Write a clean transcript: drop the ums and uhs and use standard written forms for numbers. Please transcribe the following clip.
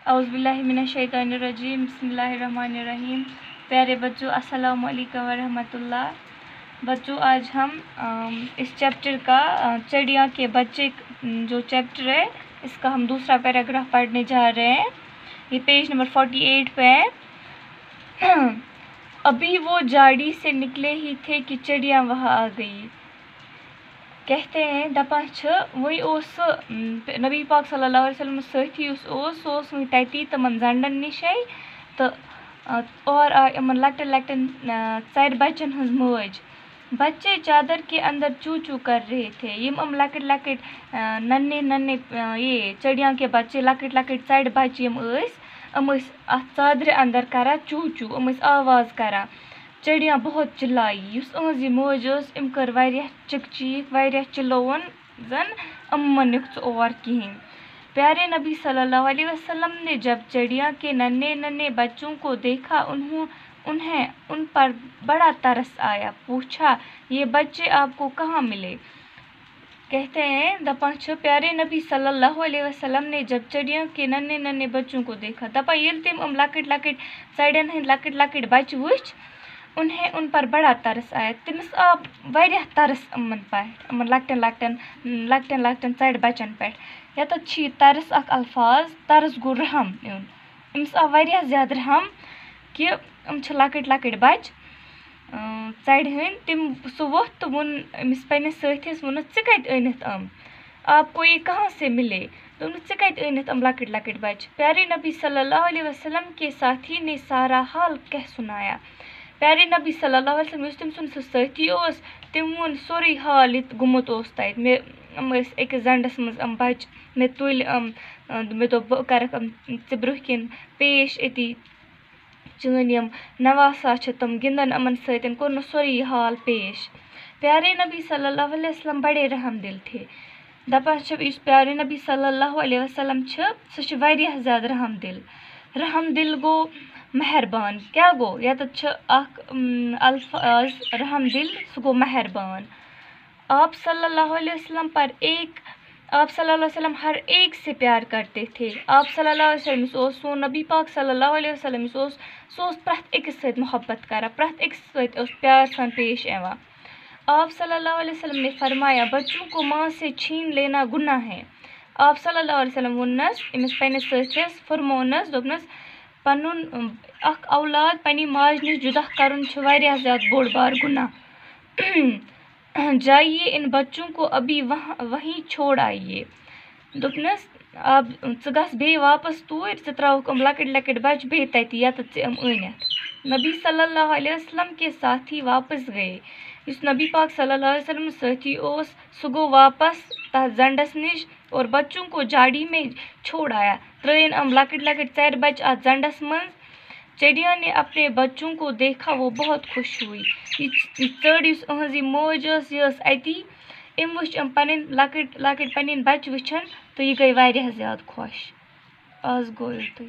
اعوذ باللہ من الشیطان الرجیم بسم اللہ الرحمن الرحیم. پیارے بچوں السلام علیکم ورحمۃ اللہ. بچوں آج ہم اس چیپٹر کا چڑیا کے بچے جو چیپٹر ہے اس کا ہم دوسرا پیراگراف پڑھنے جا رہے ہیں. یہ پیج نمبر 48 پہ ہے. ابھی وہ جاڑی سے نکلے ہی تھے کہ چڑیا وہاں آ گئی. کہتے ہیں دپان وی نبی پاک صلی اللہ علیہ وسلم ساتھی سہ وی تتی تمن زنڈن نشے تو اور آئی ان لکٹن لکٹن ژر بچن ہز موج. بچے چادر کے اندر چو چو کر رہے تھے. یم لکٹ لکٹ ننے یہ چڑیا کے بچے لکٹ لکٹ ژر بچے ات ژادر اندر کران چو چو آواز کران. چڑیا بہت چلائی. اس یہ موج ام کر واریاہ چک چیک واریاہ چلون زن منیک اور کہین. پیارے نبی صلی اللہ علیہ وسلم نے جب چڑیا کے ننے ننے بچوں کو دیکھا انہیں ان پر بڑا ترس آیا. پوچھا یہ بچے آپ کو کہاں ملے؟ کہتے ہیں دپان پیارے نبی صلی اللہ علیہ وسلم نے جب چڑیا کے ننے ننے بچوں کو دیکھا دپان یل تم لکٹ لکٹ ژڑین ہند لکٹ لکٹ بچہ وچ انہیں ان پر بڑا ترس آیا. تمس آو واریاہ ترس لکٹن لکٹن ژر بچن پہ. یتھ یہ ترس اخ الفاظ ترس گو رحم یون. امس آو واریاہ زیادہ رحم کہ لکٹ لکٹ بچ ژڑ ہند. سہ ووتھ تو وون امس پنس ساتھیس وونس ژٕ کتہِ أنِتھ آپ کو یہ کہاں سے ملے؟ دوٚپنس ژٕ کتہِ أنِتھ لکٹ لکٹ بچ؟ پیارے نبی صلی اللہ علیہ وسلم کے ساتھی نے سارا حال کہہ سنایا. پیارے نبی صلی اللہ علیہ وسلم تم سن ساتھی تم وون سورے حال یہ گومت تت أکس زنڈس مز بچ. مے تُل مے دوٚپ بہٕ کرکھ ژےٚ برونٛہہ کِنۍ پیش أتی چٲنۍ یم نواسا چھِ تم گِنٛدن یِمن سۭتۍ. کوٚرنس سورے یہ حال پیش. پیارے نبی صلی اللہ علیہ وسلم بڑے رحم دل تھے. دپان اس پیارے نبی صلی اللہ علیہ وسلم سہ واریاہ زیادہ رحم دل گو مہربان. کیا گو یتھ اخ الفاظ رحم دل سہ گو مہربان. آپ صلی اللہ علیہ وسلم ہر ایک سے پیار کرتے تھے. آپ صلی اللہ علیہ وسلم سون نبی پاک صلی اللہ علیہ وسلم سہ پرٛٮ۪تھ أکِس سۭتۍ محبت کران پرٛٮ۪تھ أکِس سۭتۍ پیار سان پیش یوان. آپ صلی اللہ علیہ وسلم نے فرمایا بچوں کو ماں سے چھین لینا گناہ ہے. آپ صلی اللہ علیہ وسلم ووننس امس پنس ساتھیس فرمونس دوپنس پنن اخ اولاد پننہ ماجہ نش جدا کرن واریاہ زیادہ بوڑ بار گناہ. جائیے ان بچوں کو ابھی وہیں چھوڑ آئیے. دوپنس اب ژٕ گژھ بیٚیہِ واپس توٗرۍ ژٕ ترٛاوُکھ لکٕٹۍ لکٕٹۍ بچہ بیٚیہِ تتہِ یتھ ژےٚ أنِتھ. نبی صلی اللہ علیہ وسلم کے ساتھی واپس گئے. اس نبی پاک صلی اللہ علیہ وسلم ساتھی سہ گو واپس تس زنڈس نش اور بچوں کو جاڑی میں چھوڑ آیا. ترٲین لکٕٹۍ لکٕٹۍ ژر بچہ ات زنڈس مز. چڑیا نے اپنے بچوں کو دیکھا وہ بہت خوش ہوئی. یہ ژر یہ موج یہ اتی وچ پن لکٕٹۍ لکٕٹۍ پنٕنۍ بچہ وچھن تو یہ گئی واریاہ زیادہ خوش. آز گوٚو یُتُے.